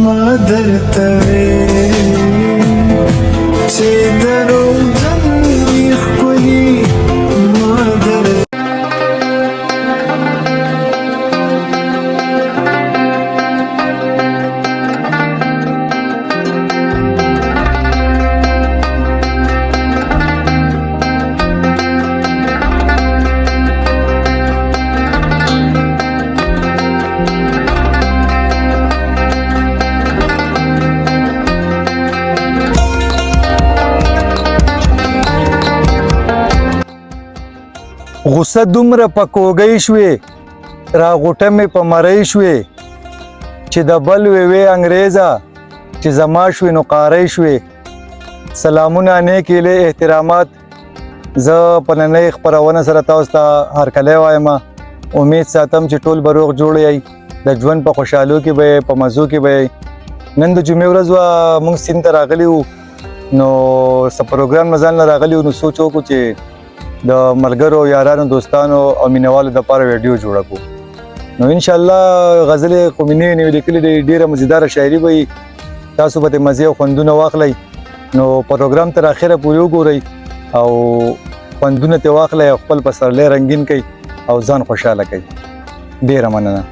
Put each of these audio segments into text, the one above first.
ما درته چې دروغجن وي ښکلي ما درته غصه دومره په کوګۍ شوې راغوټه مې په مرۍ شوې چې د بل وې انګریزه چې زما شوې نو قاری شوې سلامونه نیک هیلې احترامات زه په نننۍ خپرونه سره تاسو ته هرکلی وایم امید ساتم چې ټول به روغ جوړ یئ د ژوند په خوشحالو کې به په مزو کې به نن د جمعې ورځ وه موږ سیند ته راغلي وو نو څه پروګرام نه ځان نه راغلي وو نو سوچ وکړو چې د ملګرو یارانو دوستانو او مینوالو دپاره ویډیو جوړه کړو نو انشاءالله غزلې خو مې نوې نوې لیکلې دي ډېره مزیداره شاعري به وي تاسو به ترې مزې او خوندونه واخلئ نو پروګرام تر اخره پورې وګورئ او خوندونه ترې واخلئ او خپل پسرلی رنګین کړئ او ځان خوشحاله کړئ ډېره مننه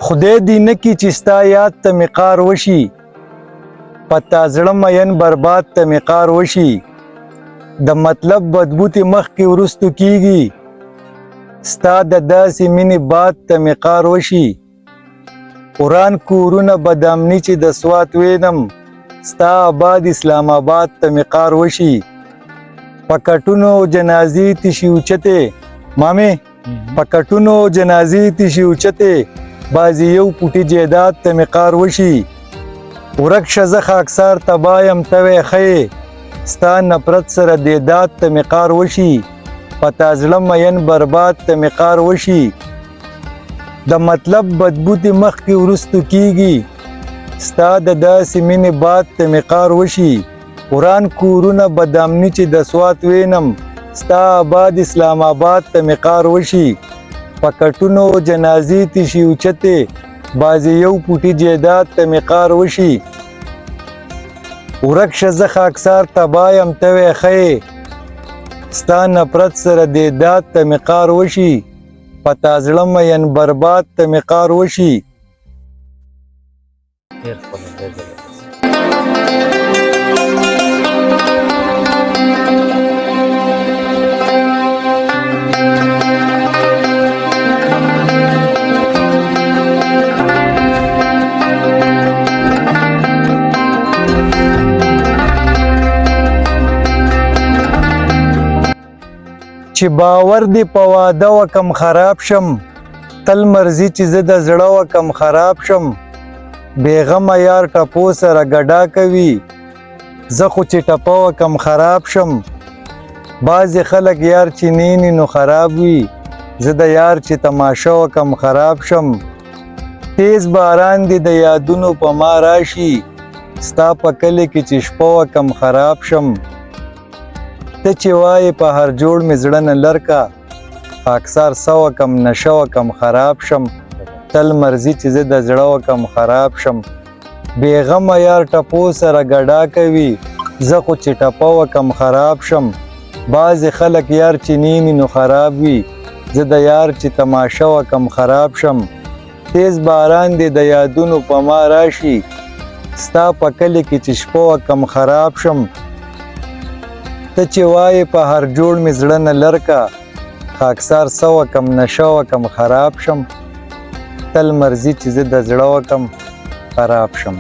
خدای دې نه کړي چې ستا یاد ته مې قار وشي په تا زړه مین برباد ته مې قار وشي د مطلب بدبوتې مخکې وروستو کېږي ستا د داسې مینې باد ته مې قار وشي وران کورونه بدامني چې د سوات وینم ستا آباد اسلام آباد ته مې قار وشي په کټونو جنازې تشي اوچتې مامې په کټونو جنازې تشي اوچتې بازی یو پوټی جیداد ته مې قار وشي ورک شه زه خاکسار تبا یم ته وی ښیې ستا نفرت سره دیداد ته مې قار وشي په تا زړه مین برباد ته مې قار وشي د مطلب بدبوتې مخکې وروستو کېږي ستا د داسې مینې باد ته مې قار وشي وران کورونه بدامني چې د سوات وینم ستا آباد اسلام آباد ته مې قار وشي په کټونو جنازې تشي اوچتې بازی یو پوټي جیداد ته مې قار وشي ورک شه زه خاکسار تبا یم ته وی ښیې ستا نفرت سره دیداد ته مې قار وشي په تا زړه مین برباد ته مې قار وشي چې باور دی په واده وکم خراب شم تل مرضی چې زه د زړه وکم خراب شم بېغمه یار ټپو سره ګډا کوي زه خو چې ټپه وکم خراب شم بعضې خلک یار چې نینی نو خراب وي زه د یار چې تماشه وکم خراب شم تیز باران دی د یادونو په ما راشي ستا په کلي کې چې شپه وکم خراب شم ته چې وایې په هر جوړ مې زړه نه لرکه خاکسار څه وکم نشه وکم خراب شم تل مرضي چې زه د زړه وکم خراب شم بېغمه یار ټپو سره ګډا کوي زه خو چې ټپه وکم خراب شم بعضې خلک یار چې نینی نو خراب وي زه د یار چې تماشه وکم خراب شم تیز باران دی د یادونو په ما راشي ستا په کلي کې چې شپه وکم خراب شم ته چې وایې په هر جوړ مې زړه نه لرکه خاکسار څه وکم نشه وکم خراب شم تل مرضي چې زه د زړه وکم خراب شم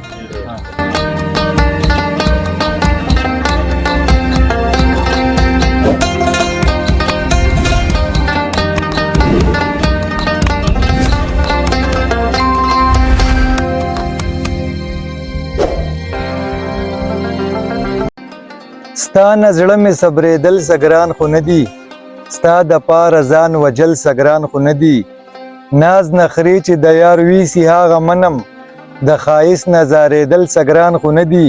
ستا نه زړه مې صبرېدل سګران خو نه دي ستا د پاره ځان وجل سګران خو نه دي ناز نخرې چې د یار ویسي هغه منم د ښایست نظارېدل سګران خو نه دي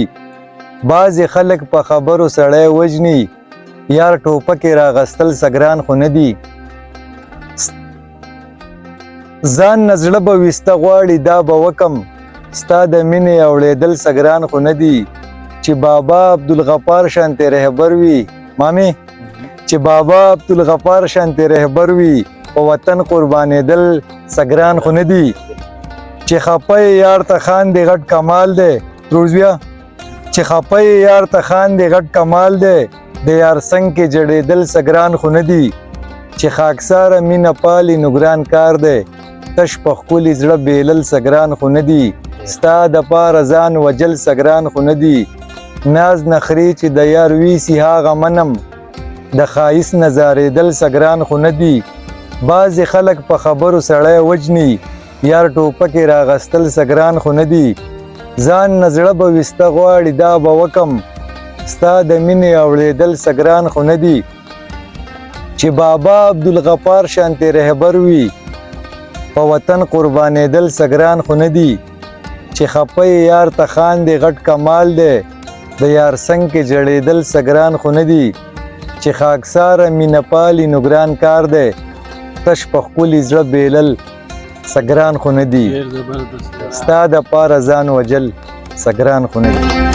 بعضې خلک په خبرو سړی وژني یار ټوپکې راغستل سګران خو نه دي ځان نه زړه به ویسته غواړي دا به وکم ستا د مینې اوړېدل سګران خو نه دي چې بابا عبدالغفار شانتې رهبر وي مامې چې بابا عبدالغفار شانتې رهبر وي په وطن قربانېدل سګران خو نه دي چې خپه یار ته خاندې غټ کمال دی روزبیا چې خپه یار ته خاندې غټ کمال دی د یار څنګ کې جړېدل سګران خو نه دي چې خاکساره مینه پالي نو ګران کار دی تش په ښکلي زړه بیلل سګران خو نه دي ستا د پاره ځان وجل سګران خو نه دي ناز نخرې چې د یار ویسي هغه منم د ښایست نظارېدل سګران خو نه دي بعضې خلک په خبرو سړی وجني یار ټوپکې راغستل سګران خو نه دي ځان نه زړه به ویسته غواړي دا به وکم ستا د مینې اوړېدل سګران خو نه دي چې بابا عبدالغفار شانتې رهبر وي په وطن قربانېدل سګران خو نه دي چې خپه یار ته خاندې غټ کمال دی د یار څنګ کې جړېدل سګران خو نه دي چې خاکساره مینه پالي نو ګران کار دی تش په ښکلي زړه بیلل سګران خو نه دي ستا د پاره ځان وجل سګران خو نه دي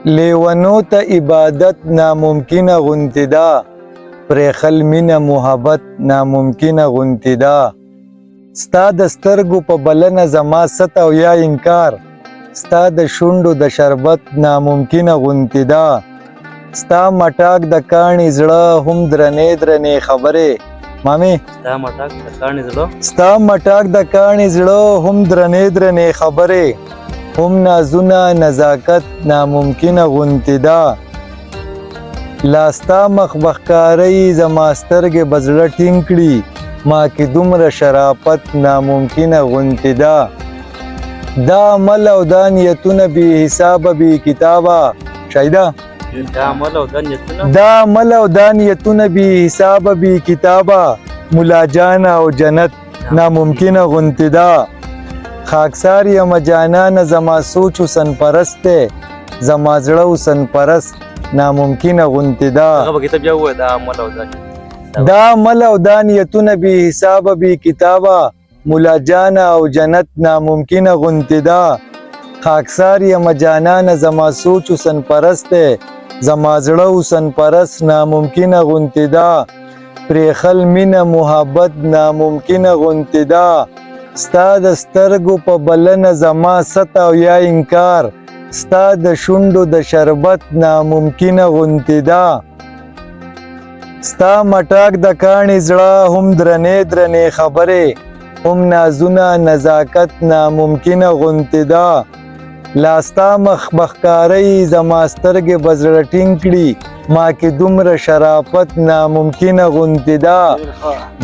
لیونو ته عبادت ناممکنه غوندې ده پرېښل مینه محبت ناممکنه غوندې ده ستا د سترګو په بلنه زما ست او یا انکار ستا د شونډو د شربت ناممکنه غوندې ده ستا مټاک د کاڼي زړه هم درنې درنې خبرې مامې ستا مټاک د کاڼي زړه هم درنې درنې خبرې هم نازونه نزاکت ناممکنه غوندې ده لاستا مخبخکارۍ زما سترګې به زړه ټینګ کړي ما کې دومره شرافت ناممکنه غوندې ده دا عمل او دا نیتونه بې حسابه بې کتابه شایده دا عمل او دا نیتونه بې حسابه بې کتابه ملا جان او جنت ناممکنه غوندې ده خاکسار یم جانانه زما سوچ حسن پرست دی زما زړه حسن پرست ناممکنه غوندې ده دا عمل او دا نیتونه بې حسابه بې کتابه ملا جان او جنت ناممکنه غوندې ده خاکسار یم جانانه زما سوچ حسن پرست دی زما زړه حسن پرست ناممکنه غوندې ده پرېښل مینه محبت ناممکنه غوندې ده ستا د سترګو په بلنه زما ست او یا انکار ستا د شونډو د شربت ناممکنه غوندې ده ستا مټاک د کاڼي زړه هم درنې درنې خبرې هم نازونه نزاکت ناممکنه غوندې ده لاستا مخبخکارۍ زما سترګې به زړه ټینګ کړي ما کې دومره شرافت ناممکنه غوندې ده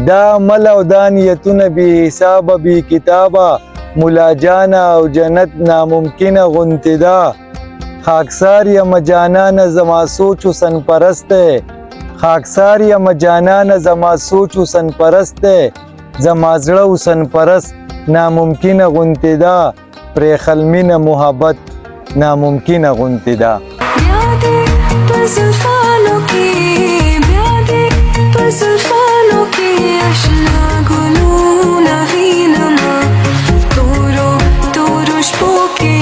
دا عمل او دا نیتونه بې حسابه بې کتابه ملا جان او جنت ناممکنه غوندې ده خاکسار یم جانانه زما سوچ حسن پرست دی خاکسار یم جانانه زما سوچ حسن پرست دی زما زړه حسن پرست ناممکنه غوندې ده پرېښل مینه محبت ناممکنه غوندې ده زلفانو کې بیا دې په زلفانو کې اشنا ګلونه وینمه تورو تورو شپو کې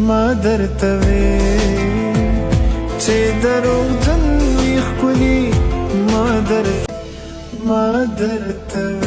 ما درته وې چې دروغجن وي ښکلي ما درته